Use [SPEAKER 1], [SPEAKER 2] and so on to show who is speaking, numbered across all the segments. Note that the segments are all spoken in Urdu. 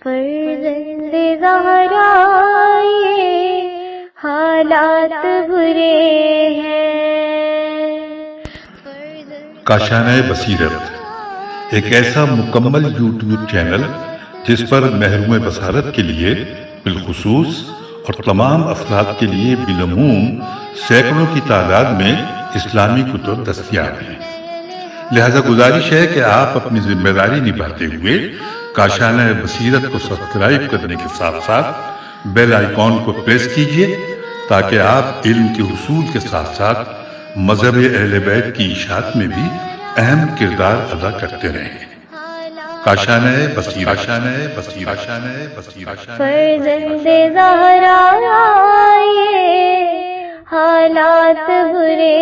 [SPEAKER 1] فرزند زہرا یہ حالات برے ہیں۔
[SPEAKER 2] کاشانۂ بصیرت ایک ایسا مکمل یوٹیوب چینل جس پر محروم بصارت کے لیے بالخصوص اور تمام افراد کے لیے بالعموم سینکڑوں کی تعداد میں اسلامی کتب دستیاب ہیں۔ لہذا گزارش ہے کہ آپ اپنی ذمہ داری نبھاتے ہوئے کاشانۂ بصیرت کو سبسکرائب کرنے کے ساتھ ساتھ بیل آئیکن کو پریس کیجیے تاکہ آپ علم کے حصول کے ساتھ ساتھ مذہب اہل بیت کی اشاعت میں بھی اہم کردار ادا کرتے رہیں۔ کاشانۂ بصیرت، کاشانۂ بصیرت، کاشانۂ بصیرت۔
[SPEAKER 1] فرزند زہرا یہ حالات برے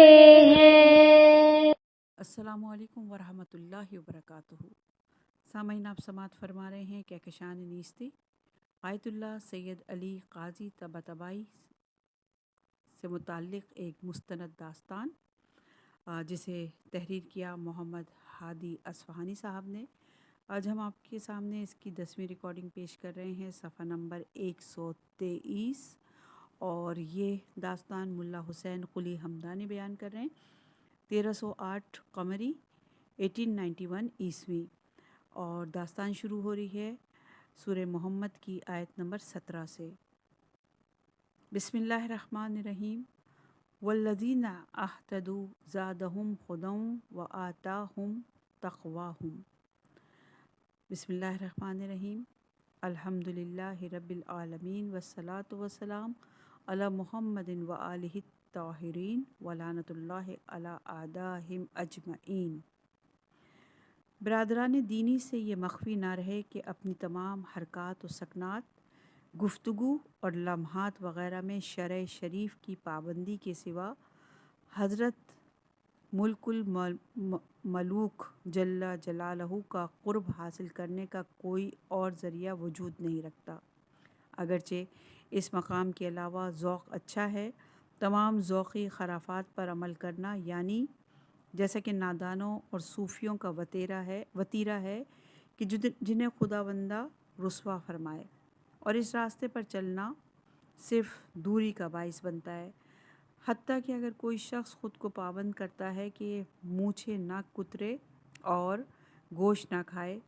[SPEAKER 1] ہیں۔
[SPEAKER 3] السلام علیکم ورحمۃ اللہ وبرکاتہ۔ سامعین، آپ سماعت فرما رہے ہیں کہکشان نیستی آیت اللہ سید علی قاضی طباطبائی سے متعلق ایک مستند داستان جسے تحریر کیا محمد ہادی اصفہانی صاحب نے۔ آج ہم آپ کے سامنے اس کی 10ویں ریکارڈنگ پیش کر رہے ہیں، صفحہ نمبر 123، اور یہ داستان ملا حسین قلی حمدانی بیان کر رہے ہیں۔ 1308 قمری 1891 عیسوی، اور داستان شروع ہو رہی ہے سورہ محمد کی آیت نمبر 17 سے۔ بسم اللہ الرحمن الرحیم۔ والذین اہتدوا زادہم ہدی وآتاہم تقواہم۔ بسم اللہ الرحمن الرحیم۔ الحمدللہ رب العالمین والصلاة والسلام علی محمد وآلہ الطاہرین ولعنۃ اللہ علی اعدائہم اجمعین۔ برادران دینی سے یہ مخفی نہ رہے کہ اپنی تمام حرکات و سکنات، گفتگو اور لمحات وغیرہ میں شرع شریف کی پابندی کے سوا حضرت ملک الملوک جل جلالہ کا قرب حاصل کرنے کا کوئی اور ذریعہ وجود نہیں رکھتا۔ اگرچہ اس مقام کے علاوہ ذوق اچھا ہے، تمام ذوقی خرافات پر عمل کرنا، یعنی جیسا کہ نادانوں اور صوفیوں کا وتیرہ ہے کہ جنہیں خداوندہ رسوا فرمائے، اور اس راستے پر چلنا صرف دوری کا باعث بنتا ہے۔ حتیٰ کہ اگر کوئی شخص خود کو پابند کرتا ہے کہ مونچھیں نہ کترے اور گوشت نہ کھائے،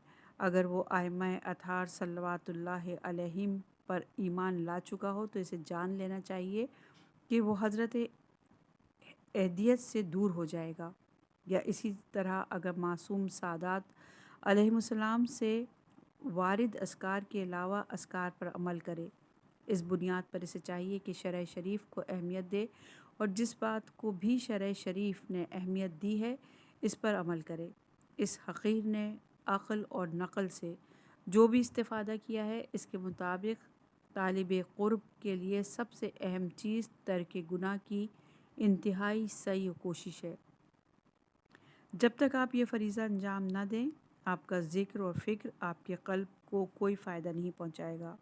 [SPEAKER 3] اگر وہ ائمہ اطہار صلوات اللہ علیہم پر ایمان لا چکا ہو تو اسے جان لینا چاہیے کہ وہ حضرت اہدیت سے دور ہو جائے گا، یا اسی طرح اگر معصوم سادات علیہم السلام سے وارد اذکار کے علاوہ اذکار پر عمل کرے۔ اس بنیاد پر اسے چاہیے کہ شرع شریف کو اہمیت دے، اور جس بات کو بھی شرع شریف نے اہمیت دی ہے اس پر عمل کرے۔ اس حقیر نے عقل اور نقل سے جو بھی استفادہ کیا ہے، اس کے مطابق طالب قرب کے لیے سب سے اہم چیز ترک گناہ کی انتہائی سعی و کوشش ہے۔ جب تک آپ یہ فریضہ انجام نہ دیں، آپ کا ذکر اور فکر آپ کے قلب کو کوئی فائدہ نہیں پہنچائے گا،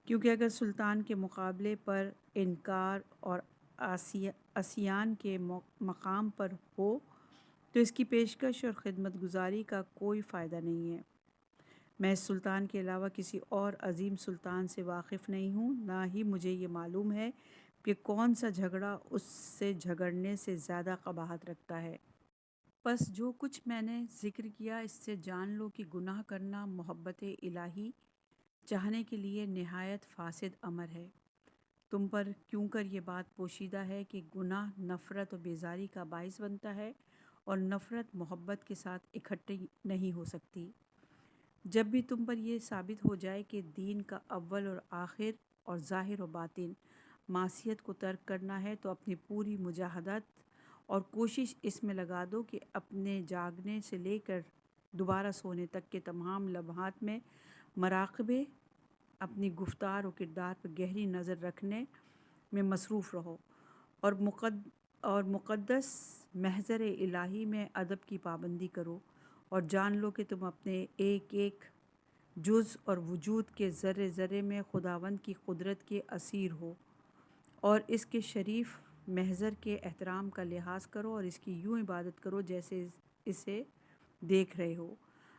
[SPEAKER 3] کیونکہ اگر سلطان کے مقابلے پر انکار اور عصیان کے مقام پر ہو تو اس کی پیشکش اور خدمت گزاری کا کوئی فائدہ نہیں ہے۔ میں اس سلطان کے علاوہ کسی اور عظیم سلطان سے واقف نہیں ہوں، نہ ہی مجھے یہ معلوم ہے کہ کون سا جھگڑا اس سے جھگڑنے سے زیادہ قباحت رکھتا ہے۔ پس جو کچھ میں نے ذکر کیا اس سے جان لو کہ گناہ کرنا محبت الہی چاہنے کے لیے نہایت فاسد امر ہے۔ تم پر کیوں کر یہ بات پوشیدہ ہے کہ گناہ نفرت و بیزاری کا باعث بنتا ہے، اور نفرت محبت کے ساتھ اکٹھی نہیں ہو سکتی۔ جب بھی تم پر یہ ثابت ہو جائے کہ دین کا اول اور آخر اور ظاہر و باطن معصیت کو ترک کرنا ہے، تو اپنی پوری مجاہدت اور کوشش اس میں لگا دو کہ اپنے جاگنے سے لے کر دوبارہ سونے تک کے تمام لمحات میں مراقبے، اپنی گفتار و کردار پر گہری نظر رکھنے میں مصروف رہو، اور مقدس محضر الہی میں ادب کی پابندی کرو، اور جان لو کہ تم اپنے ایک ایک جز اور وجود کے ذرے ذرے میں خداوند کی قدرت کے اسیر ہو، اور اس کے شریف محضر کے احترام کا لحاظ کرو، اور اس کی یوں عبادت کرو جیسے اسے دیکھ رہے ہو۔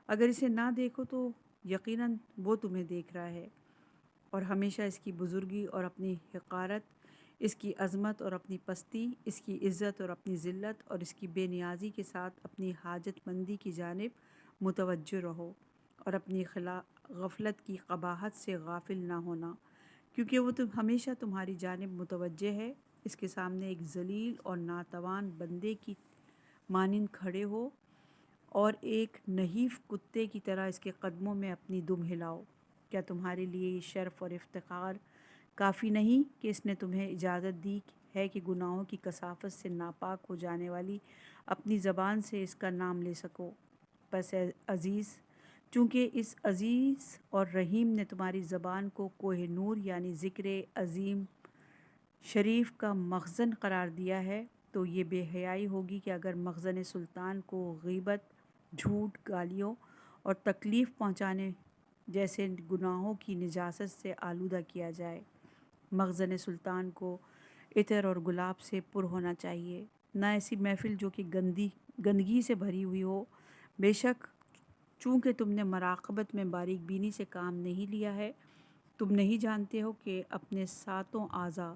[SPEAKER 3] اگر اسے نہ دیکھو تو یقیناً وہ تمہیں دیکھ رہا ہے، اور ہمیشہ اس کی بزرگی اور اپنی حقارت، اس کی عظمت اور اپنی پستی، اس کی عزت اور اپنی ذلت، اور اس کی بے نیازی کے ساتھ اپنی حاجت مندی کی جانب متوجہ رہو، اور اپنی غفلت کی قباحت سے غافل نہ ہونا، کیونکہ وہ ہمیشہ تمہاری جانب متوجہ ہے۔ اس کے سامنے ایک ذلیل اور ناتوان بندے کی مانند کھڑے ہو اور ایک نحیف کتے کی طرح اس کے قدموں میں اپنی دم ہلاؤ۔ کیا تمہارے لیے یہ شرف اور افتخار کافی نہیں کہ اس نے تمہیں اجازت دی ہے کہ گناہوں کی کثافت سے ناپاک ہو جانے والی اپنی زبان سے اس کا نام لے سکو؟ بس اے عزیز، چونکہ اس عزیز اور رحیم نے تمہاری زبان کو کوہ نور یعنی ذکر عظیم شریف کا مخزن قرار دیا ہے، تو یہ بے حیائی ہوگی کہ اگر مخزن سلطان کو غیبت، جھوٹ، گالیوں اور تکلیف پہنچانے جیسے گناہوں کی نجاست سے آلودہ کیا جائے۔ مخزن سلطان کو عطر اور گلاب سے پر ہونا چاہیے، نہ ایسی محفل جو کہ گندگی سے بھری ہوئی ہو۔ بے شک چونکہ تم نے مراقبت میں باریک بینی سے کام نہیں لیا ہے، تم نہیں جانتے ہو کہ اپنے ساتوں اعضاء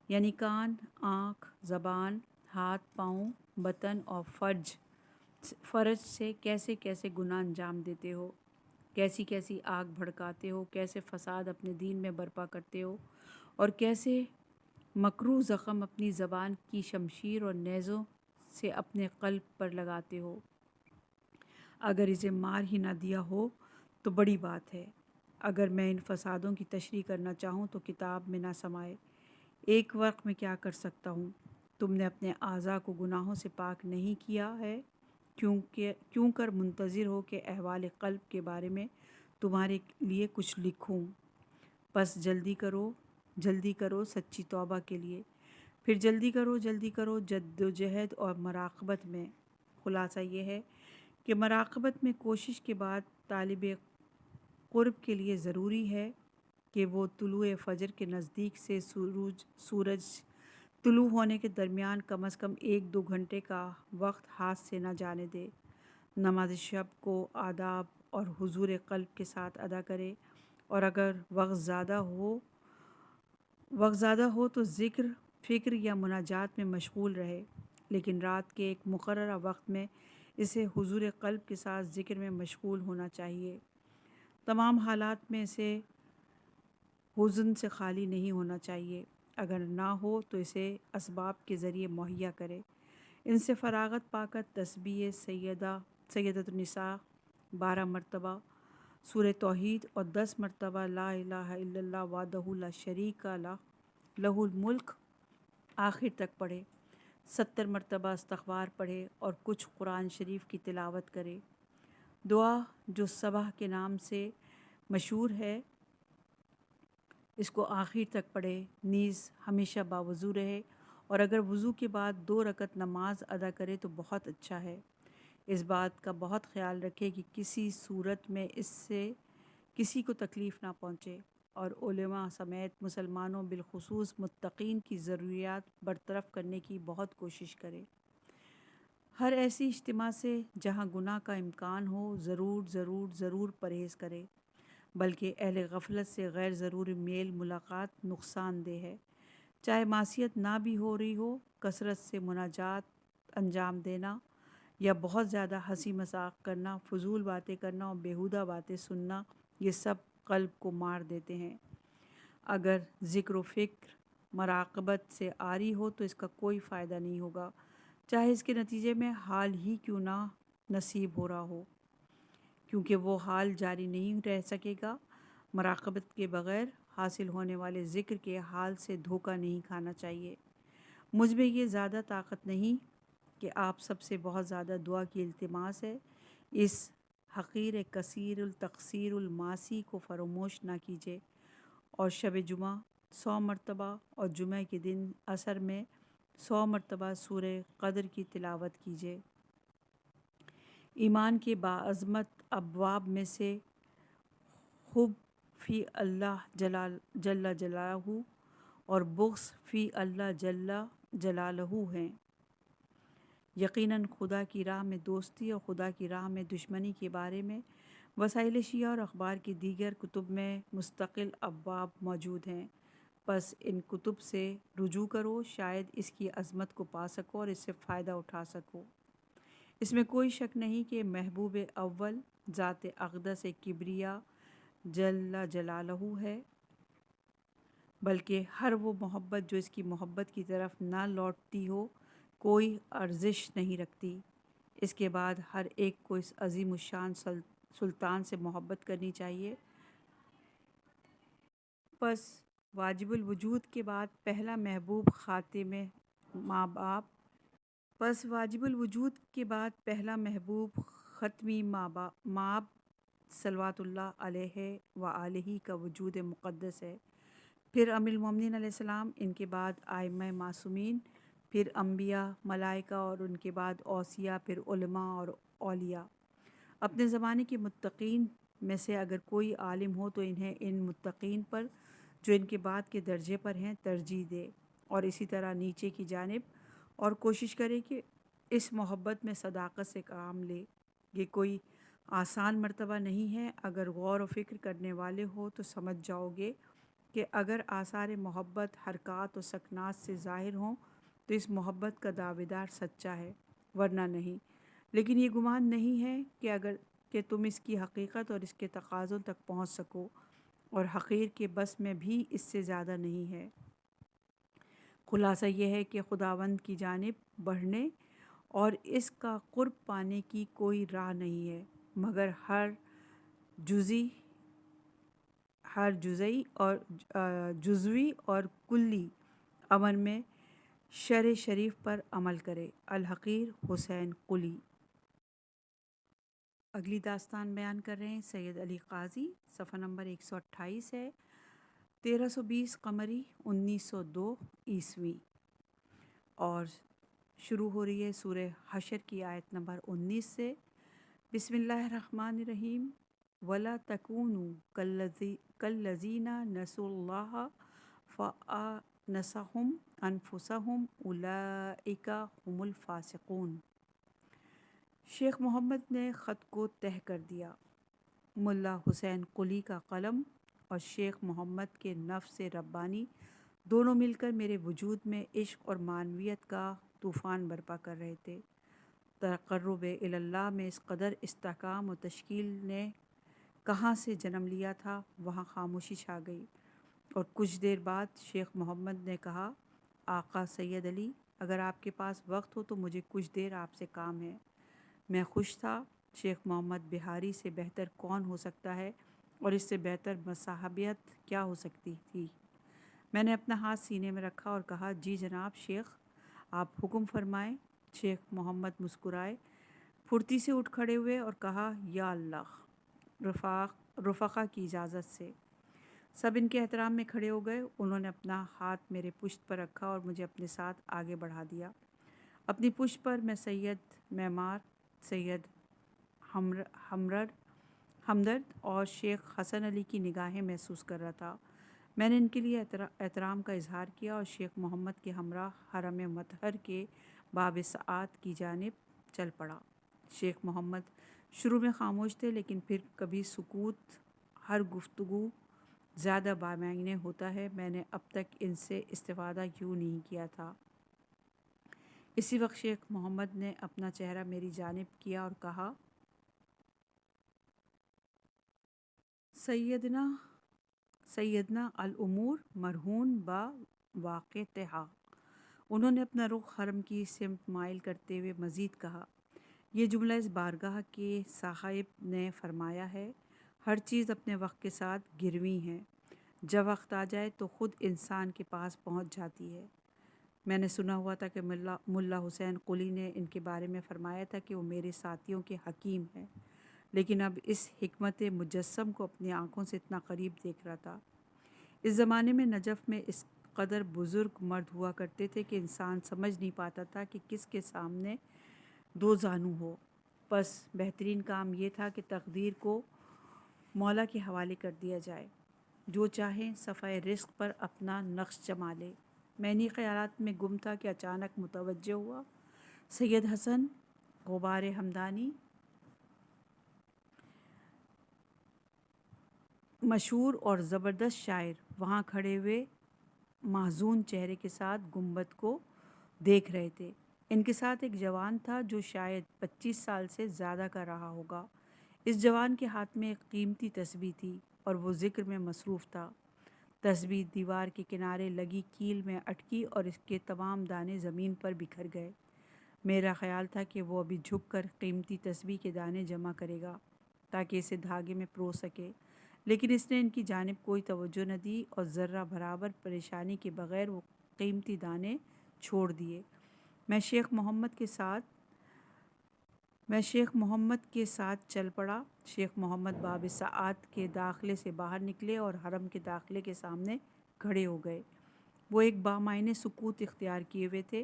[SPEAKER 3] یعنی کان، آنکھ، زبان، ہاتھ، پاؤں، بطن اور فرج سے کیسے کیسے گناہ انجام دیتے ہو، کیسی کیسی آگ بھڑکاتے ہو، کیسے فساد اپنے دین میں برپا کرتے ہو، اور کیسے مکروہ زخم اپنی زبان کی شمشیر اور نیزوں سے اپنے قلب پر لگاتے ہو۔ اگر اسے مار ہی نہ دیا ہو تو بڑی بات ہے۔ اگر میں ان فسادوں کی تشریح کرنا چاہوں تو کتاب میں نہ سمائے۔ ایک وقت میں کیا کر سکتا ہوں؟ تم نے اپنے اعضاء کو گناہوں سے پاک نہیں کیا ہے، کیوں کر منتظر ہو کہ احوال قلب کے بارے میں تمہارے لیے کچھ لکھوں؟ بس جلدی کرو سچی توبہ کے لیے، پھر جلدی کرو جد و جہد اور مراقبت میں۔ خلاصہ یہ ہے کہ مراقبت میں کوشش کے بعد طالب قرب کے لیے ضروری ہے کہ وہ طلوع فجر کے نزدیک سے سورج طلوع ہونے کے درمیان کم از کم 1-2 گھنٹے کا وقت ہاتھ سے نہ جانے دے۔ نماز شب کو آداب اور حضور قلب کے ساتھ ادا کرے، اور اگر وقت زیادہ ہو تو ذکر، فکر یا مناجات میں مشغول رہے، لیکن رات کے ایک مقررہ وقت میں اسے حضور قلب کے ساتھ ذکر میں مشغول ہونا چاہیے۔ تمام حالات میں اسے حزن سے خالی نہیں ہونا چاہیے۔ اگر نہ ہو تو اسے اسباب کے ذریعے مہیا کرے۔ ان سے فراغت پا کر تسبیح سیدۃ النساء 12 مرتبہ، سورہ توحید اور 10 مرتبہ لا الہ الا اللہ وحدہ لا شریک لہ الملک آخر تک پڑھے، 70 مرتبہ استغفار پڑھے اور کچھ قرآن شریف کی تلاوت کرے۔ دعا جو صبح کے نام سے مشہور ہے، اس کو آخر تک پڑھے، نیز ہمیشہ باوضو رہے، اور اگر وضو کے بعد 2 رکعت نماز ادا کرے تو بہت اچھا ہے۔ اس بات کا بہت خیال رکھے کہ کسی صورت میں اس سے کسی کو تکلیف نہ پہنچے، اور علماء سمیت مسلمانوں بالخصوص متقین کی ضروریات برطرف کرنے کی بہت کوشش کرے۔ ہر ایسی اجتماع سے جہاں گناہ کا امکان ہو ضرور پرہیز کرے، بلکہ اہل غفلت سے غیر ضروری میل ملاقات نقصان دہ ہے۔ چاہے معصیت نہ بھی ہو رہی ہو، کثرت سے مناجات انجام دینا یا بہت زیادہ ہنسی مذاق کرنا، فضول باتیں کرنا اور بیہودہ باتیں سننا، یہ سب قلب کو مار دیتے ہیں۔ اگر ذکر و فکر مراقبت سے عاری ہو تو اس کا کوئی فائدہ نہیں ہوگا، چاہے اس کے نتیجے میں حال ہی کیوں نہ نصیب ہو رہا ہو، کیونکہ وہ حال جاری نہیں رہ سکے گا۔ مراقبت کے بغیر حاصل ہونے والے ذکر کے حال سے دھوکہ نہیں کھانا چاہیے۔ مجھ میں یہ زیادہ طاقت نہیں کہ آپ سب سے بہت زیادہ دعا کی التماس ہے۔ اس حقیر کثیر التقصیر المعاصی کو فراموش نہ کیجیے، اور شب جمعہ 100 مرتبہ اور جمعہ کے دن عصر میں 100 مرتبہ سورہ قدر کی تلاوت کیجیے۔ ایمان کے باعظمت ابواب میں سے حب فی اللہ جل جلالہ اور بغض فی اللہ جل جلالہ ہیں۔ یقیناً خدا کی راہ میں دوستی اور خدا کی راہ میں دشمنی کے بارے میں وسائل شیعہ اور اخبار کی دیگر کتب میں مستقل ابواب موجود ہیں، بس ان کتب سے رجوع کرو، شاید اس کی عظمت کو پا سکو اور اس سے فائدہ اٹھا سکو۔ اس میں کوئی شک نہیں کہ محبوب اول ذات اقدس کبریا جل جلالہ ہے، بلکہ ہر وہ محبت جو اس کی محبت کی طرف نہ لوٹتی ہو کوئی ارزش نہیں رکھتی۔ اس کے بعد ہر ایک کو اس عظیم الشان سلطان سے محبت کرنی چاہیے۔ پس واجب الوجود کے بعد پہلا محبوب خاتم ماں باپ ختمی ماب صلوات اللہ علیہ وآلہ کا وجود مقدس ہے، پھر امیر المومنین علیہ السلام، ان کے بعد ائمہ معصومین، پھر انبیاء، ملائکہ اور ان کے بعد اوصیاء، پھر علماء اور اولیاء۔ اپنے زمانے کے متقین میں سے اگر کوئی عالم ہو تو انہیں ان متقین پر جو ان کے بعد کے درجے پر ہیں ترجیح دے، اور اسی طرح نیچے کی جانب، اور کوشش کرے کہ اس محبت میں صداقت سے کام لے۔ یہ کوئی آسان مرتبہ نہیں ہے۔ اگر غور و فکر کرنے والے ہو تو سمجھ جاؤ گے کہ اگر آثار محبت حرکات و سکنات سے ظاہر ہوں تو اس محبت کا دعویدار سچا ہے، ورنہ نہیں۔ لیکن یہ گمان نہیں ہے کہ تم اس کی حقیقت اور اس کے تقاضوں تک پہنچ سکو، اور حقیر کے بس میں بھی اس سے زیادہ نہیں ہے۔ خلاصہ یہ ہے کہ خداوند کی جانب بڑھنے اور اس کا قرب پانے کی کوئی راہ نہیں ہے مگر ہر جزوی اور کلی امر میں شرع شریف پر عمل کرے۔ الحقیر حسین قلی۔ اگلی داستان بیان کر رہے ہیں سید علی قاضی، صفحہ نمبر 128 ہے، 1320 قمری 1902 عیسوی، اور شروع ہو رہی ہے سورہ حشر کی آیت نمبر 19 سے۔ بسم اللہ الرحمن الرحیم۔ وَلَا تَكُونُوا كَالَّذِينَ نَسُوا اللَّهَ فَأَنسَاهُمْ أَنفُسَهُمْ أُولَئِكَ هُمُ الْفَاسِقُونَ۔ شیخ محمد نے خط کو تہہ کر دیا۔ ملا حسین قلی کا قلم اور شیخ محمد کے نفس ربانی دونوں مل کر میرے وجود میں عشق اور معنویت کا طوفان برپا کر رہے تھے۔ تقرب اللہ میں اس قدر استحکام و تشکیل نے کہاں سے جنم لیا تھا، وہاں خاموشی چھا گئی، اور کچھ دیر بعد شیخ محمد نے کہا، آقا سید علی، اگر آپ کے پاس وقت ہو تو مجھے کچھ دیر آپ سے کام ہے۔ میں خوش تھا۔ شیخ محمد بہاری سے بہتر کون ہو سکتا ہے، اور اس سے بہتر مصاحبت کیا ہو سکتی تھی۔ میں نے اپنا ہاتھ سینے میں رکھا اور کہا، جی جناب شیخ، آپ حکم فرمائیں۔ شیخ محمد مسکرائے، پھرتی سے اٹھ کھڑے ہوئے اور کہا، یا اللہ، رفقا کی اجازت سے۔ سب ان کے احترام میں کھڑے ہو گئے۔ انہوں نے اپنا ہاتھ میرے پشت پر رکھا اور مجھے اپنے ساتھ آگے بڑھا دیا۔ اپنی پشت پر میں سید معمار، سید ہمدرد اور شیخ حسن علی کی نگاہیں محسوس کر رہا تھا۔ میں نے ان کے لیے احترام کا اظہار کیا اور شیخ محمد کے ہمراہ حرم مطہر کے باب سعادت کی جانب چل پڑا۔ شیخ محمد شروع میں خاموش تھے، لیکن پھر کبھی سکوت ہر گفتگو زیادہ بامعنی ہوتا ہے۔ میں نے اب تک ان سے استفادہ کیوں نہیں کیا تھا۔ اسی وقت شیخ محمد نے اپنا چہرہ میری جانب کیا اور کہا، سیدنا الامور مرہون با واقعتہا۔ انہوں نے اپنا رخ حرم کی سمت مائل کرتے ہوئے مزید کہا، یہ جملہ اس بارگاہ کے صاحب نے فرمایا ہے، ہر چیز اپنے وقت کے ساتھ گروی ہے، جب وقت آ جائے تو خود انسان کے پاس پہنچ جاتی ہے۔ میں نے سنا ہوا تھا کہ ملا حسین قلی نے ان کے بارے میں فرمایا تھا کہ وہ میرے ساتھیوں کے حکیم ہیں، لیکن اب اس حکمت مجسم کو اپنی آنکھوں سے اتنا قریب دیکھ رہا تھا۔ اس زمانے میں نجف میں اس قدر بزرگ مرد ہوا کرتے تھے کہ انسان سمجھ نہیں پاتا تھا کہ کس کے سامنے دو زانو ہو۔ بس بہترین کام یہ تھا کہ تقدیر کو مولا کے حوالے کر دیا جائے، جو چاہے صفحہ رزق پر اپنا نقش جما لے۔ میں انہی خیالات میں گم تھا کہ اچانک متوجہ ہوا سید حسن غبار ہمدانی مشہور اور زبردست شاعر وہاں کھڑے ہوئے محزون چہرے کے ساتھ گنبد کو دیکھ رہے تھے۔ ان کے ساتھ ایک جوان تھا جو شاید 25 سال سے زیادہ کا رہا ہوگا۔ اس جوان کے ہاتھ میں ایک قیمتی تسبیح تھی اور وہ ذکر میں مصروف تھا۔ تسبیح دیوار کے کنارے لگی کیل میں اٹکی اور اس کے تمام دانے زمین پر بکھر گئے۔ میرا خیال تھا کہ وہ ابھی جھک کر قیمتی تسبیح کے دانے جمع کرے گا تاکہ اسے دھاگے میں پرو سکے، لیکن اس نے ان کی جانب کوئی توجہ نہ دی اور ذرہ برابر پریشانی کے بغیر وہ قیمتی دانے چھوڑ دیے۔ میں شیخ محمد کے ساتھ چل پڑا۔ شیخ محمد باب سعاد کے داخلے سے باہر نکلے اور حرم کے داخلے کے سامنے کھڑے ہو گئے۔ وہ ایک بامعنی سکوت اختیار کیے ہوئے تھے،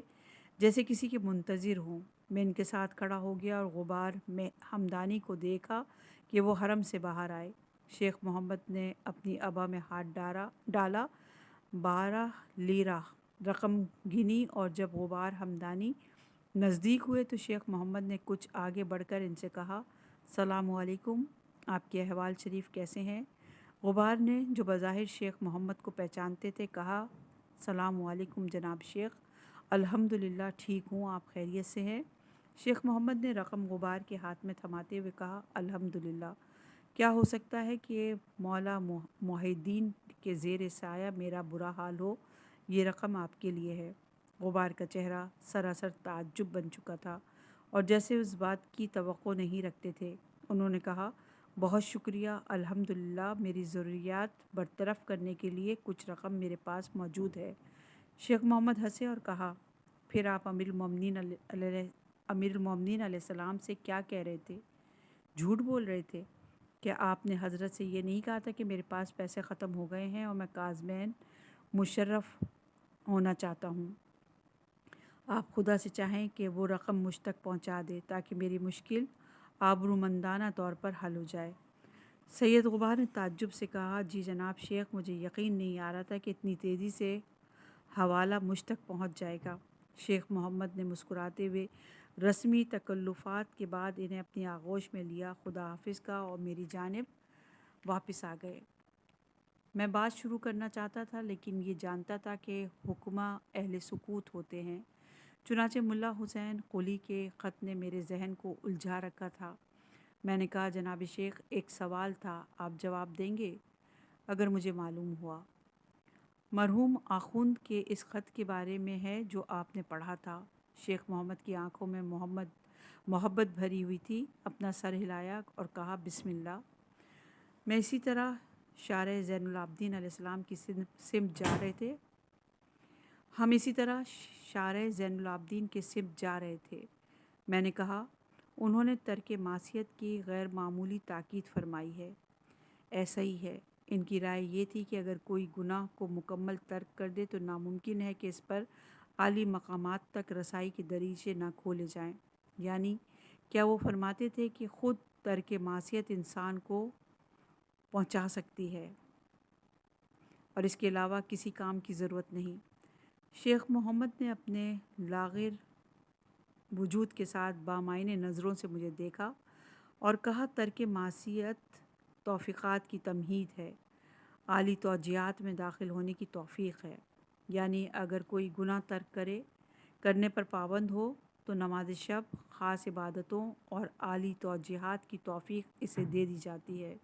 [SPEAKER 3] جیسے کسی کے منتظر ہوں۔ میں ان کے ساتھ کھڑا ہو گیا اور غبار میں ہمدانی کو دیکھا کہ وہ حرم سے باہر آئے۔ شیخ محمد نے اپنی عبا میں ہاتھ ڈالا، 12 لیرہ رقم گنی، اور جب غبار ہمدانی نزدیک ہوئے تو شیخ محمد نے کچھ آگے بڑھ کر ان سے کہا، السلام علیکم، آپ کے احوال شریف کیسے ہیں؟ غبار نے، جو بظاہر شیخ محمد کو پہچانتے تھے، کہا، السلام علیکم جناب شیخ، الحمدللہ ٹھیک ہوں، آپ خیریت سے ہیں؟ شیخ محمد نے رقم غبار کے ہاتھ میں تھماتے ہوئے کہا، الحمدللہ، کیا ہو سکتا ہے کہ مولا محی الدین کے زیر سایہ میرا برا حال ہو؟ یہ رقم آپ کے لیے ہے۔ غبار کا چہرہ سراسر تعجب بن چکا تھا اور جیسے اس بات کی توقع نہیں رکھتے تھے۔ انہوں نے کہا، بہت شکریہ، الحمدللہ، میری ضروریات برطرف کرنے کے لیے کچھ رقم میرے پاس موجود ہے۔ شیخ محمد ہنسے اور کہا، پھر آپ امیر المومنین علیہ السلام سے کیا کہہ رہے تھے؟ جھوٹ بول رہے تھے؟ کیا آپ نے حضرت سے یہ نہیں کہا تھا کہ میرے پاس پیسے ختم ہو گئے ہیں اور میں قازمین مشرف ہونا چاہتا ہوں؟ آپ خدا سے چاہیں کہ وہ رقم مجھ تک پہنچا دے تاکہ میری مشکل آبرومندانہ طور پر حل ہو جائے۔ سید غبار نے تعجب سے کہا، جی جناب شیخ، مجھے یقین نہیں آ رہا تھا کہ اتنی تیزی سے حوالہ مجھ تک پہنچ جائے گا۔ شیخ محمد نے مسکراتے ہوئے رسمی تکلفات کے بعد انہیں اپنی آغوش میں لیا، خدا حافظ کہا اور میری جانب واپس آ گئے۔ میں بات شروع کرنا چاہتا تھا لیکن یہ جانتا تھا کہ حکماء اہل سکوت ہوتے ہیں، چنانچہ ملا حسین قلی کے خط نے میرے ذہن کو الجھا رکھا تھا۔ میں نے کہا، جناب شیخ، ایک سوال تھا، آپ جواب دیں گے؟ اگر مجھے معلوم ہوا۔ مرحوم آخوند کے اس خط کے بارے میں ہے جو آپ نے پڑھا تھا۔ شیخ محمد کی آنکھوں میں محبت بھری ہوئی تھی۔ اپنا سر ہلایا اور کہا، بسم اللہ۔ میں اسی طرح شارع زین العابدین علیہ السلام کی سمت جا رہے تھے۔ ہم اسی طرح شارع زین العابدین کے سمت جا رہے تھے۔ میں نے کہا، انہوں نے ترک معصیت کی غیر معمولی تاکید فرمائی ہے۔ ایسا ہی ہے۔ ان کی رائے یہ تھی کہ اگر کوئی گناہ کو مکمل ترک کر دے تو ناممکن ہے کہ اس پر عالی مقامات تک رسائی کے دریچے نہ کھولے جائیں۔ یعنی کیا وہ فرماتے تھے کہ خود ترک معصیت انسان کو پہنچا سکتی ہے اور اس کے علاوہ کسی کام کی ضرورت نہیں۔ شیخ محمد نے اپنے لاغر وجود کے ساتھ بامعنی نظروں سے مجھے دیکھا اور کہا، ترک معصیت توفیقات کی تمہید ہے، عالی توجیہات میں داخل ہونے کی توفیق ہے۔ یعنی اگر کوئی گناہ ترک کرنے پر پابند ہو تو نماز شب، خاص عبادتوں اور عالی توجیہات کی توفیق اسے دے دی جاتی ہے۔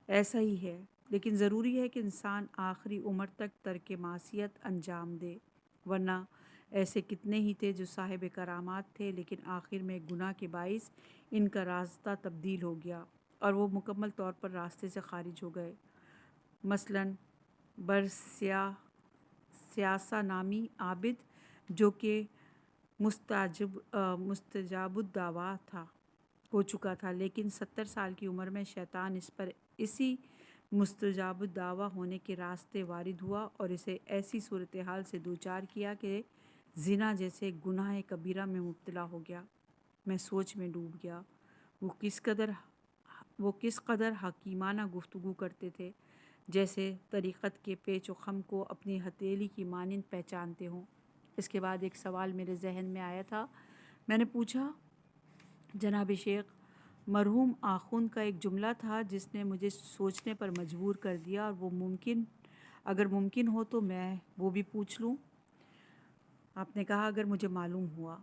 [SPEAKER 3] ایسا ہی ہے، لیکن ضروری ہے کہ انسان آخری عمر تک ترک معصیت انجام دے، ورنہ ایسے کتنے ہی تھے جو صاحب کرامات تھے لیکن آخر میں گناہ کے باعث ان کا راستہ تبدیل ہو گیا اور وہ مکمل طور پر راستے سے خارج ہو گئے۔ مثلاً سیاسہ نامی عابد جو کہ مستجاب الدعویٰ ہو چکا تھا، لیکن 70 سال کی عمر میں شیطان اس پر اسی مستجاب الدعویٰ ہونے کے راستے وارد ہوا اور اسے ایسی صورتحال سے دوچار کیا کہ زنا جیسے گناہ کبیرہ میں مبتلا ہو گیا۔ میں سوچ میں ڈوب گیا، وہ کس قدر حکیمانہ گفتگو کرتے تھے، جیسے طریقت کے پیچ و خم کو اپنی ہتھیلی کی مانند پہچانتے ہوں۔ اس کے بعد ایک سوال میرے ذہن میں آیا تھا۔ میں نے پوچھا، جناب شیخ، مرحوم آخوند کا ایک جملہ تھا جس نے مجھے سوچنے پر مجبور کر دیا، اور وہ اگر ممکن ہو تو میں وہ بھی پوچھ لوں۔ آپ نے کہا اگر مجھے معلوم ہوا۔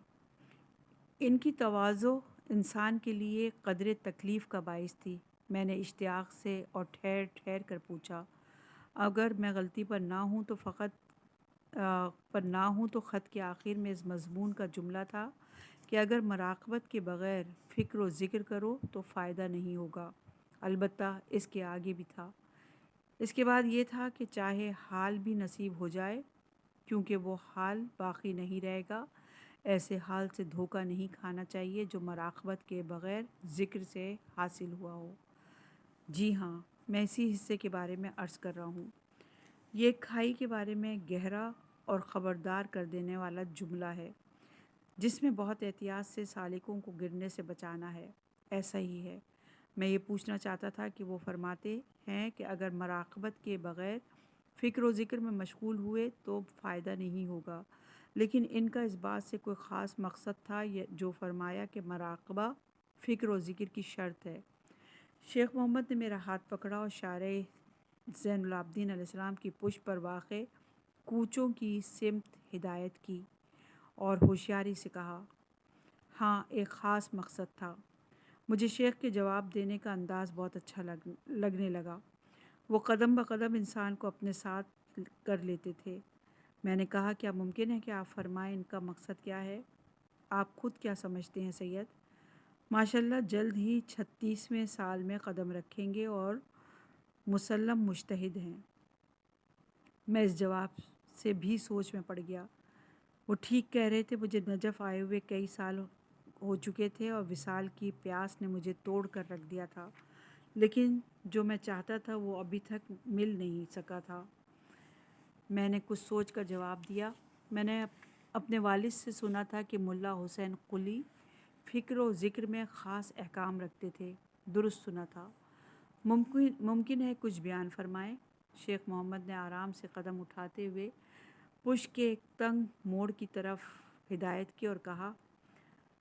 [SPEAKER 3] ان کی تواضع انسان کے لیے قدر تکلیف کا باعث تھی۔ میں نے اشتیاق سے اور ٹھہر ٹھہر کر پوچھا، اگر میں غلطی پر نہ ہوں تو خط کے آخر میں اس مضمون کا جملہ تھا کہ اگر مراقبت کے بغیر فکر و ذکر کرو تو فائدہ نہیں ہوگا۔ البتہ اس کے آگے بھی تھا۔ اس کے بعد یہ تھا کہ چاہے حال بھی نصیب ہو جائے، کیونکہ وہ حال باقی نہیں رہے گا، ایسے حال سے دھوکہ نہیں کھانا چاہیے جو مراقبت کے بغیر ذکر سے حاصل ہوا ہو۔ جی ہاں، میں اسی حصے کے بارے میں عرض کر رہا ہوں۔ یہ کھائی کے بارے میں گہرا اور خبردار کر دینے والا جملہ ہے، جس میں بہت احتیاط سے سالکوں کو گرنے سے بچانا ہے۔ ایسا ہی ہے۔ میں یہ پوچھنا چاہتا تھا کہ وہ فرماتے ہیں کہ اگر مراقبت کے بغیر فکر و ذکر میں مشغول ہوئے تو فائدہ نہیں ہوگا، لیکن ان کا اس بات سے کوئی خاص مقصد تھا جو فرمایا کہ مراقبہ فکر و ذکر کی شرط ہے۔ شیخ محمد نے میرا ہاتھ پکڑا اور شارع زین العابدین علیہ السلام کی پشت پر واقع کوچوں کی سمت ہدایت کی اور ہوشیاری سے کہا، ہاں ایک خاص مقصد تھا۔ مجھے شیخ کے جواب دینے کا انداز بہت اچھا لگنے لگا۔ وہ قدم بقدم انسان کو اپنے ساتھ کر لیتے تھے۔ میں نے کہا، کیا ممکن ہے کہ آپ فرمائیں ان کا مقصد کیا ہے؟ آپ خود کیا سمجھتے ہیں سید؟ ماشاءاللہ جلد ہی 36ویں سال میں قدم رکھیں گے اور مسلم مجتہد ہیں۔ میں اس جواب سے بھی سوچ میں پڑ گیا۔ وہ ٹھیک کہہ رہے تھے۔ مجھے نجف آئے ہوئے کئی سال ہو چکے تھے اور وصال کی پیاس نے مجھے توڑ کر رکھ دیا تھا، لیکن جو میں چاہتا تھا وہ ابھی تک مل نہیں سکا تھا۔ میں نے کچھ سوچ کر جواب دیا، میں نے اپنے والد سے سنا تھا کہ ملا حسین قلی فکر و ذکر میں خاص احکام رکھتے تھے۔ درست سنا تھا۔ ممکن ہے کچھ بیان فرمائیں؟ شیخ محمد نے آرام سے قدم اٹھاتے ہوئے پشت کے ایک تنگ موڑ کی طرف ہدایت کی اور کہا،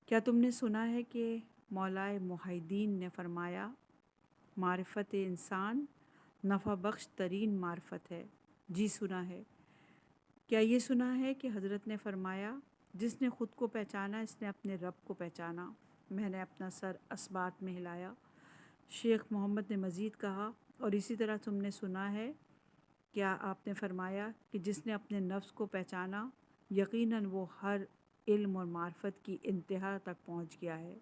[SPEAKER 3] کیا تم نے سنا ہے کہ مولائے محی الدین نے فرمایا، معرفت انسان نفع بخش ترین معرفت ہے؟ جی سنا ہے۔ کیا یہ سنا ہے کہ حضرت نے فرمایا، جس نے خود کو پہچانا اس نے اپنے رب کو پہچانا؟ میں نے اپنا سر اسبات میں ہلایا۔ شیخ محمد نے مزید کہا، اور اسی طرح تم نے سنا ہے، کیا آپ نے فرمایا کہ جس نے اپنے نفس کو پہچانا یقیناً وہ ہر علم اور معرفت کی انتہا تک پہنچ گیا ہے؟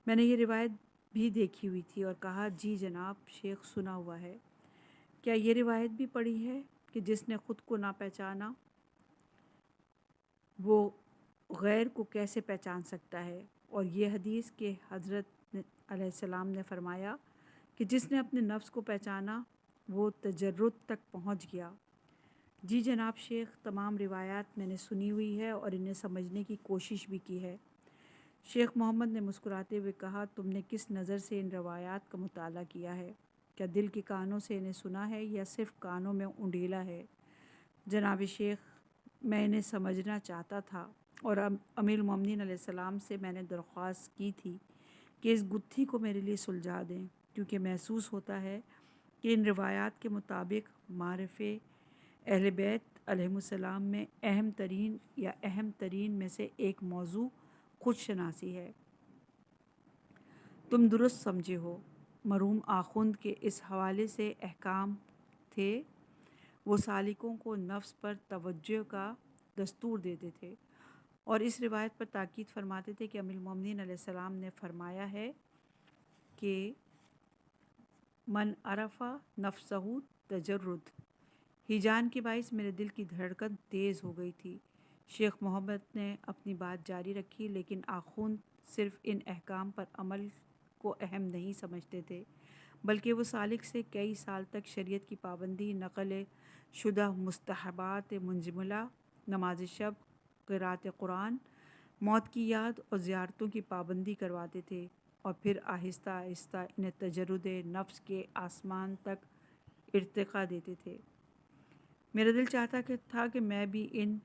[SPEAKER 3] میں نے یہ روایت بھی دیکھی ہوئی تھی اور کہا، جی جناب شیخ سنا ہوا ہے۔ کیا یہ روایت بھی پڑھی ہے کہ جس نے خود کو نہ پہچانا وہ غیر کو کیسے پہچان سکتا ہے؟ اور یہ حدیث کہ حضرت علیہ السلام نے فرمایا کہ جس نے اپنے نفس کو پہچانا وہ تجرد تک پہنچ گیا؟ جی جناب شیخ، تمام روایات میں نے سنی ہوئی ہے اور انہیں سمجھنے کی کوشش بھی کی ہے۔ شیخ محمد نے مسکراتے ہوئے کہا، تم نے کس نظر سے ان روایات کا مطالعہ کیا ہے؟ کیا دل کے کانوں سے انہیں سنا ہے یا صرف کانوں میں اونڈیلا ہے؟ جناب شیخ، میں انہیں سمجھنا چاہتا تھا اور امیر المومنین علیہ السلام سے میں نے درخواست کی تھی کہ اس گتھی کو میرے لیے سلجھا دیں، کیونکہ محسوس ہوتا ہے کہ ان روایات کے مطابق معارف اہل بیت علیہم السلام میں اہم ترین میں سے ایک موضوع خود شناسی ہے۔ تم درست سمجھے ہو۔ مرحوم آخوند کے اس حوالے سے احکام تھے۔ وہ سالکوں کو نفس پر توجہ کا دستور دیتے تھے اور اس روایت پر تاکید فرماتے تھے کہ امیر المومنین علیہ السلام نے فرمایا ہے کہ من عرف نفسہ تجرد۔ ہیجان کے باعث میرے دل کی دھڑکن تیز ہو گئی تھی۔ شیخ محمد نے اپنی بات جاری رکھی، لیکن آخوند صرف ان احکام پر عمل کو اہم نہیں سمجھتے تھے، بلکہ وہ سالک سے کئی سال تک شریعت کی پابندی، نقل شدہ مستحبات منجملہ، نماز شب، قرأت قرآن، موت کی یاد اور زیارتوں کی پابندی کرواتے تھے، اور پھر آہستہ آہستہ انہیں تجرد نفس کے آسمان تک ارتقا دیتے تھے۔ میرا دل چاہتا تھا کہ میں بھی ان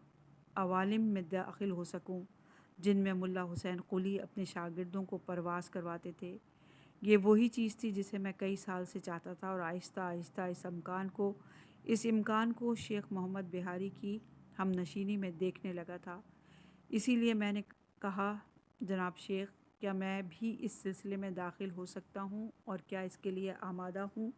[SPEAKER 3] عوالم میں داخل ہو سکوں، جن میں ملا حسین قلی اپنے شاگردوں کو پرواز کرواتے تھے۔ یہ وہی چیز تھی جسے میں کئی سال سے چاہتا تھا، اور آہستہ آہستہ اس امکان کو شیخ محمد بہاری کی ہم نشینی میں دیکھنے لگا تھا۔ اسی لیے میں نے کہا، جناب شیخ، کیا میں بھی اس سلسلے میں داخل ہو سکتا ہوں اور کیا اس کے لیے آمادہ ہوں؟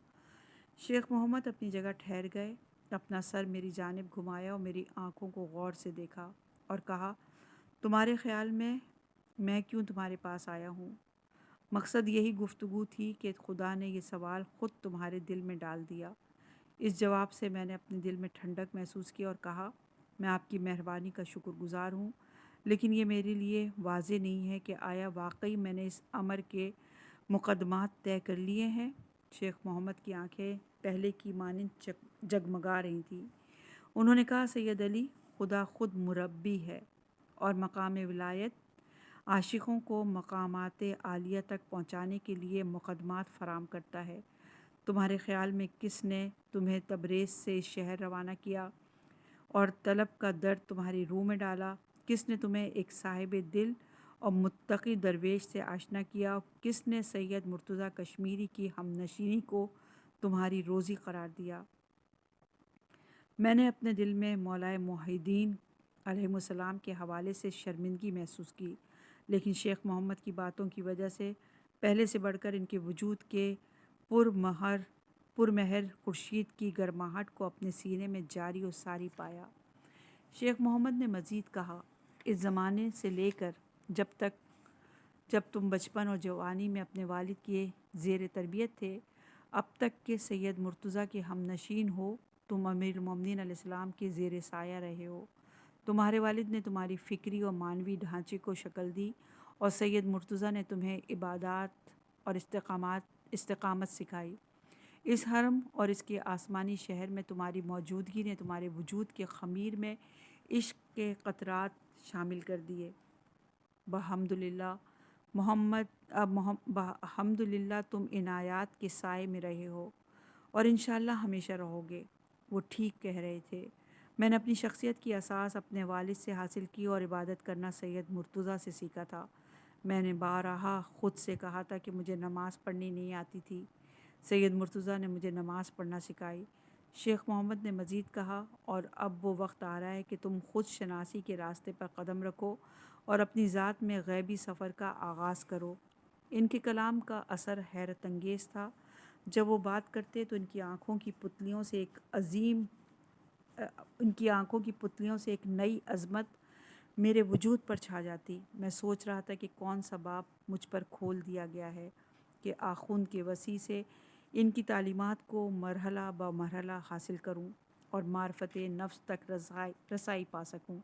[SPEAKER 3] شیخ محمد اپنی جگہ ٹھہر گئے، اپنا سر میری جانب گھمایا اور میری آنکھوں کو غور سے دیکھا اور کہا، تمہارے خیال میں کیوں تمہارے پاس آیا ہوں؟ مقصد یہی گفتگو تھی کہ خدا نے یہ سوال خود تمہارے دل میں ڈال دیا۔ اس جواب سے میں نے اپنے دل میں ٹھنڈک محسوس کی اور کہا، میں آپ کی مہربانی کا شکر گزار ہوں، لیکن یہ میرے لیے واضح نہیں ہے کہ آیا واقعی میں نے اس امر کے مقدمات طے کر لیے ہیں۔ شیخ محمد کی آنکھیں پہلے کی مانند جگمگا رہی تھیں۔ انہوں نے کہا، سید علی، خدا خود مربی ہے اور مقام ولایت عاشقوں کو مقامات عالیہ تک پہنچانے کے لیے مقدمات فراہم کرتا ہے۔ تمہارے خیال میں کس نے تمہیں تبریز سے اس شہر روانہ کیا اور طلب کا درد تمہاری روح میں ڈالا؟ کس نے تمہیں ایک صاحب دل اور متقی درویش سے آشنا کیا؟ کس نے سید مرتضیٰ کشمیری کی ہم نشینی کو تمہاری روزی قرار دیا؟ میں نے اپنے دل میں مولا محی الدین علیہ السلام کے حوالے سے شرمندگی محسوس کی، لیکن شیخ محمد کی باتوں کی وجہ سے پہلے سے بڑھ کر ان کے وجود کے پرمہر خورشید کی گرماہٹ کو اپنے سینے میں جاری و ساری پایا۔ شیخ محمد نے مزید کہا، اس زمانے سے لے کر جب تم بچپن اور جوانی میں اپنے والد کے زیر تربیت تھے، اب تک کہ سید مرتضیٰ کے ہم نشین ہو، تم امیر المومنین علیہ السلام کے زیر سایہ رہے ہو۔ تمہارے والد نے تمہاری فکری اور معنوی ڈھانچے کو شکل دی اور سید مرتضیٰ نے تمہیں عبادات اور استقامت سکھائی۔ اس حرم اور اس کے آسمانی شہر میں تمہاری موجودگی نے تمہارے وجود کے خمیر میں عشق کے قطرات شامل کر دیے۔ بحمدللہ تم عنایات کے سائے میں رہے ہو اور انشاءاللہ ہمیشہ رہو گے۔ وہ ٹھیک کہہ رہے تھے۔ میں نے اپنی شخصیت کی اساس اپنے والد سے حاصل کی اور عبادت کرنا سید مرتضیٰ سے سیکھا تھا۔ میں نے بارہا خود سے کہا تھا کہ مجھے نماز پڑھنی نہیں آتی تھی، سید مرتضیٰ نے مجھے نماز پڑھنا سکھائی۔ شیخ محمد نے مزید کہا، اور اب وہ وقت آ رہا ہے کہ تم خود شناسی کے راستے پر قدم رکھو اور اپنی ذات میں غیبی سفر کا آغاز کرو۔ ان کے کلام کا اثر حیرت انگیز تھا۔ جب وہ بات کرتے تو ان کی آنکھوں کی پتلیوں سے ایک نئی عظمت میرے وجود پر چھا جاتی۔ میں سوچ رہا تھا کہ کون سا باب مجھ پر کھول دیا گیا ہے کہ آخوند کے وسیع سے ان کی تعلیمات کو مرحلہ بہ مرحلہ حاصل کروں اور معرفت نفس تک رسائی پا سکوں۔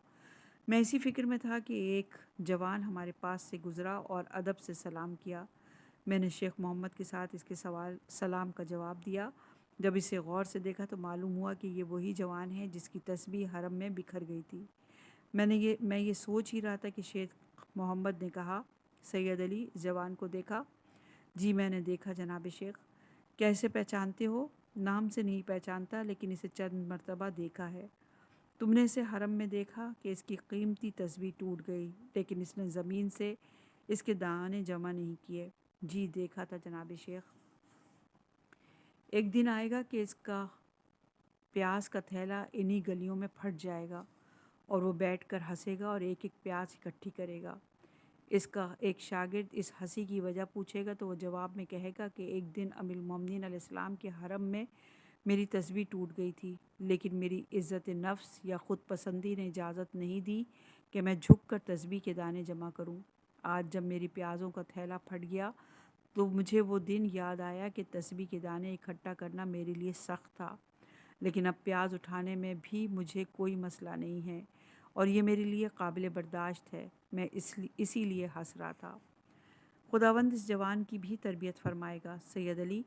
[SPEAKER 3] میں اسی فکر میں تھا کہ ایک جوان ہمارے پاس سے گزرا اور ادب سے سلام کیا۔ میں نے شیخ محمد کے ساتھ اس کے سلام کا جواب دیا۔ جب اسے غور سے دیکھا تو معلوم ہوا کہ یہ وہی جوان ہے جس کی تسبیح حرم میں بکھر گئی تھی۔ میں یہ سوچ ہی رہا تھا کہ شیخ محمد نے کہا، سید علی، اس جوان کو دیکھا؟ جی میں نے دیکھا جناب شیخ۔ کیسے پہچانتے ہو؟ نام سے نہیں پہچانتا، لیکن اسے چند مرتبہ دیکھا ہے۔ تم نے اسے حرم میں دیکھا کہ اس کی قیمتی تسبیح ٹوٹ گئی، لیکن اس نے زمین سے اس کے دانے جمع نہیں کیے۔ جی دیکھا تھا جناب شیخ۔ ایک دن آئے گا کہ اس کا پیاز کا تھیلا انہی گلیوں میں پھٹ جائے گا اور وہ بیٹھ کر ہنسے گا اور ایک ایک پیاز اکٹھی کرے گا۔ اس کا ایک شاگرد اس ہنسی کی وجہ پوچھے گا تو وہ جواب میں کہے گا کہ ایک دن امیر المومنین علیہ السلام کے حرم میں میری تسبیح ٹوٹ گئی تھی، لیکن میری عزت نفس یا خود پسندی نے اجازت نہیں دی کہ میں جھک کر تسبیح کے دانے جمع کروں۔ آج جب میری پیازوں کا تھیلا پھٹ گیا تو مجھے وہ دن یاد آیا کہ تسبیح کے دانے اکٹھا کرنا میرے لیے سخت تھا، لیکن اب پیاز اٹھانے میں بھی مجھے کوئی مسئلہ نہیں ہے اور یہ میرے لیے قابل برداشت ہے۔ میں اسی لیے ہنس رہا تھا۔ خداوند اس جوان کی بھی تربیت فرمائے گا سید علی۔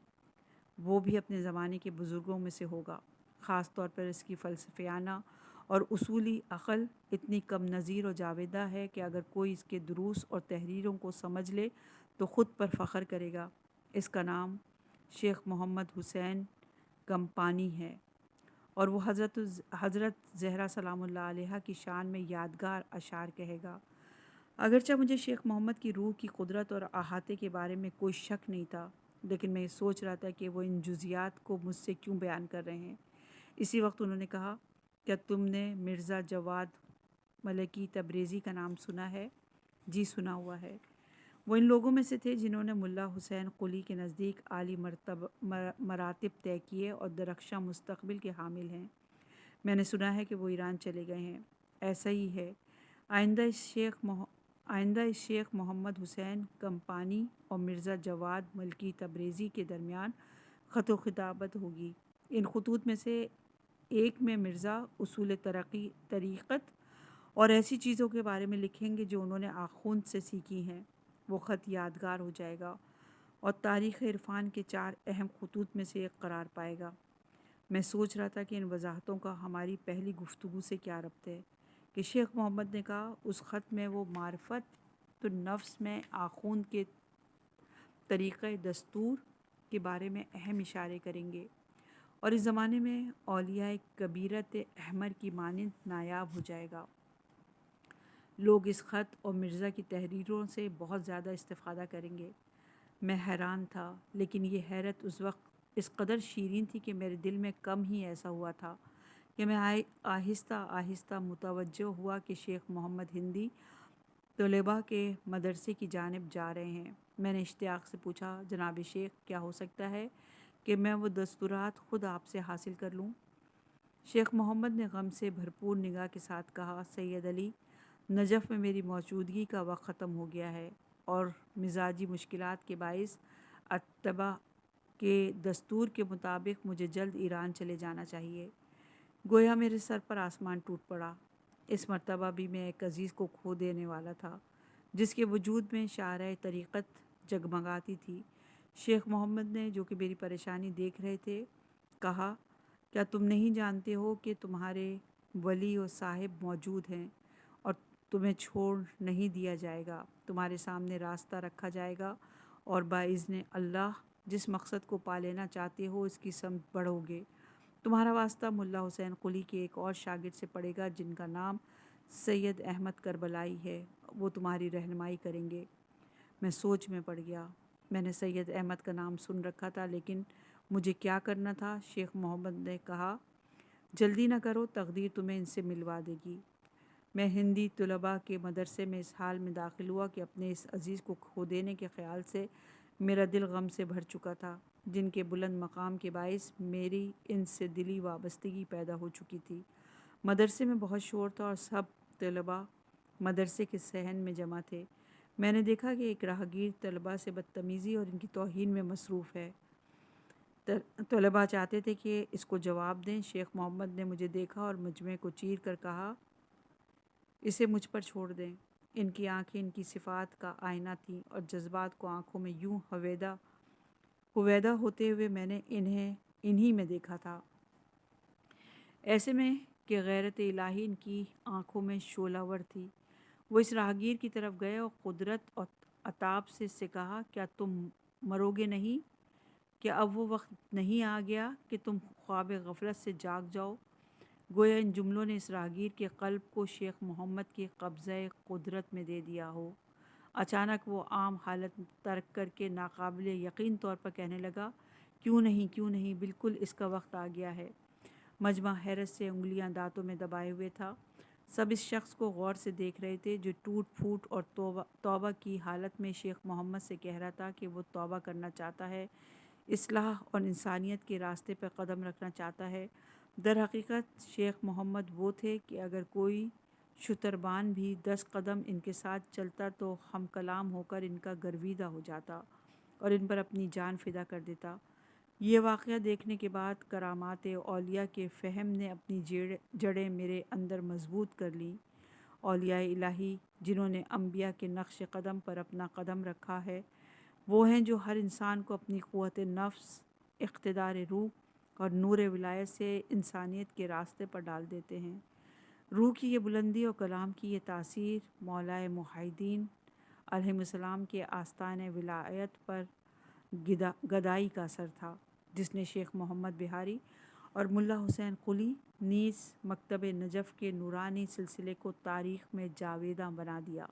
[SPEAKER 3] وہ بھی اپنے زمانے کے بزرگوں میں سے ہوگا، خاص طور پر اس کی فلسفیانہ اور اصولی عقل اتنی کم نظیر و جاویدہ ہے کہ اگر کوئی اس کے دروس اور تحریروں کو سمجھ لے تو خود پر فخر کرے گا۔ اس کا نام شیخ محمد حسین گمپانی ہے اور وہ حضرت زہرا سلام اللہ علیہا کی شان میں یادگار اشعار کہے گا۔ اگرچہ مجھے شیخ محمد کی روح کی قدرت اور احاطے کے بارے میں کوئی شک نہیں تھا، لیکن میں یہ سوچ رہا تھا کہ وہ ان جزیات کو مجھ سے کیوں بیان کر رہے ہیں۔ اسی وقت انہوں نے کہا، کیا تم نے مرزا جواد ملکی تبریزی کا نام سنا ہے؟ جی سنا ہوا ہے۔ وہ ان لوگوں میں سے تھے جنہوں نے ملا حسین قلی کے نزدیک عالی مراتب طے کیے اور درخشاں مستقبل کے حامل ہیں۔ میں نے سنا ہے کہ وہ ایران چلے گئے ہیں۔ ایسا ہی ہے۔ آئندہ شیخ محمد حسین کمپانی اور مرزا جواد ملکی تبریزی کے درمیان خط و خطابت ہوگی۔ ان خطوط میں سے ایک میں مرزا اصول طریقت اور ایسی چیزوں کے بارے میں لکھیں گے جو انہوں نے آخوند سے سیکھی ہیں۔ وہ خط یادگار ہو جائے گا اور تاریخ عرفان کے 4 اہم خطوط میں سے ایک قرار پائے گا۔ میں سوچ رہا تھا کہ ان وضاحتوں کا ہماری پہلی گفتگو سے کیا ربط ہے کہ شیخ محمد نے کہا اس خط میں وہ معرفت النفس میں آخوند کے طریقہ دستور کے بارے میں اہم اشارے کریں گے اور اس زمانے میں اولیاء کبیرت احمر کی مانند نایاب ہو جائے گا۔ لوگ اس خط اور مرزا کی تحریروں سے بہت زیادہ استفادہ کریں گے۔ میں حیران تھا، لیکن یہ حیرت اس وقت اس قدر شیرین تھی کہ میرے دل میں کم ہی ایسا ہوا تھا کہ میں آہستہ آہستہ متوجہ ہوا کہ شیخ محمد ہندی طلباء کے مدرسے کی جانب جا رہے ہیں۔ میں نے اشتیاق سے پوچھا، جناب شیخ، کیا ہو سکتا ہے کہ میں وہ دستورات خود آپ سے حاصل کر لوں؟ شیخ محمد نے غم سے بھرپور نگاہ کے ساتھ کہا، سید علی، نجف میں میری موجودگی کا وقت ختم ہو گیا ہے اور مزاجی مشکلات کے باعث اتباع کے دستور کے مطابق مجھے جلد ایران چلے جانا چاہیے۔ گویا میرے سر پر آسمان ٹوٹ پڑا۔ اس مرتبہ بھی میں ایک عزیز کو کھو دینے والا تھا جس کے وجود میں شعرۂ طریقت جگمگاتی تھی۔ شیخ محمد نے، جو کہ میری پریشانی دیکھ رہے تھے، کہا، کیا تم نہیں جانتے ہو کہ تمہارے ولی و صاحب موجود ہیں اور تمہیں چھوڑ نہیں دیا جائے گا؟ تمہارے سامنے راستہ رکھا جائے گا اور باذن اللہ جس مقصد کو پا لینا چاہتے ہو اس کی سمت بڑھو گے۔ تمہارا واسطہ ملا حسین قلی کے ایک اور شاگرد سے پڑے گا جن کا نام سید احمد کربلائی ہے۔ وہ تمہاری رہنمائی کریں گے۔ میں سوچ میں پڑ گیا۔ میں نے سید احمد کا نام سن رکھا تھا، لیکن مجھے کیا کرنا تھا؟ شیخ محمد نے کہا، جلدی نہ کرو، تقدیر تمہیں ان سے ملوا دے گی۔ میں ہندی طلباء کے مدرسے میں اس حال میں داخل ہوا کہ اپنے اس عزیز کو کھو دینے کے خیال سے میرا دل غم سے بھر چکا تھا، جن کے بلند مقام کے باعث میری ان سے دلی وابستگی پیدا ہو چکی تھی۔ مدرسے میں بہت شور تھا اور سب طلباء مدرسے کے صحن میں جمع تھے۔ میں نے دیکھا کہ ایک راہگیر طلباء سے بدتمیزی اور ان کی توہین میں مصروف ہے۔ طلباء چاہتے تھے کہ اس کو جواب دیں۔ شیخ محمد نے مجھے دیکھا اور مجمع کو چیر کر کہا، اسے مجھ پر چھوڑ دیں۔ ان کی آنکھیں ان کی صفات کا آئینہ تھیں اور جذبات کو آنکھوں میں یوں ہویدا ہوتے ہوئے میں نے انہی میں دیکھا تھا۔ ایسے میں کہ غیرت الہی ان کی آنکھوں میں شعلہ ور تھی۔ وہ اس راہگیر کی طرف گئے اور قدرت اور عتاب سے اس سے کہا، کیا تم مرو گے نہیں؟ کیا اب وہ وقت نہیں آ گیا کہ تم خواب غفلت سے جاگ جاؤ؟ گویا ان جملوں نے اس راہگیر کے قلب کو شیخ محمد کے قبضۂ قدرت میں دے دیا ہو۔ اچانک وہ عام حالت ترک کر کے ناقابل یقین طور پر کہنے لگا، کیوں نہیں، بالکل اس کا وقت آ گیا ہے۔ مجمع حیرت سے انگلیاں دانتوں میں دبائے ہوئے تھا۔ سب اس شخص کو غور سے دیکھ رہے تھے جو ٹوٹ پھوٹ اور توبہ کی حالت میں شیخ محمد سے کہہ رہا تھا کہ وہ توبہ کرنا چاہتا ہے، اصلاح اور انسانیت کے راستے پر قدم رکھنا چاہتا ہے۔ در حقیقت شیخ محمد وہ تھے کہ اگر کوئی شتربان بھی 10 قدم ان کے ساتھ چلتا تو ہم کلام ہو کر ان کا گرویدہ ہو جاتا اور ان پر اپنی جان فدا کر دیتا۔ یہ واقعہ دیکھنے کے بعد کرامات اولیاء کے فہم نے اپنی جڑیں میرے اندر مضبوط کر لیں۔ اولیاء الہی جنہوں نے انبیاء کے نقش قدم پر اپنا قدم رکھا ہے، وہ ہیں جو ہر انسان کو اپنی قوت نفس، اقتدار روح اور نور ولایت سے انسانیت کے راستے پر ڈال دیتے ہیں۔ روح کی یہ بلندی اور کلام کی یہ تاثیر مولا موحدین علیہ السلام کے آستان ولایت پر گدائی کا اثر تھا، جس نے شیخ محمد بہاری اور ملا حسین قلی نیز مکتب نجف کے نورانی سلسلے کو تاریخ میں جاویداں بنا دیا۔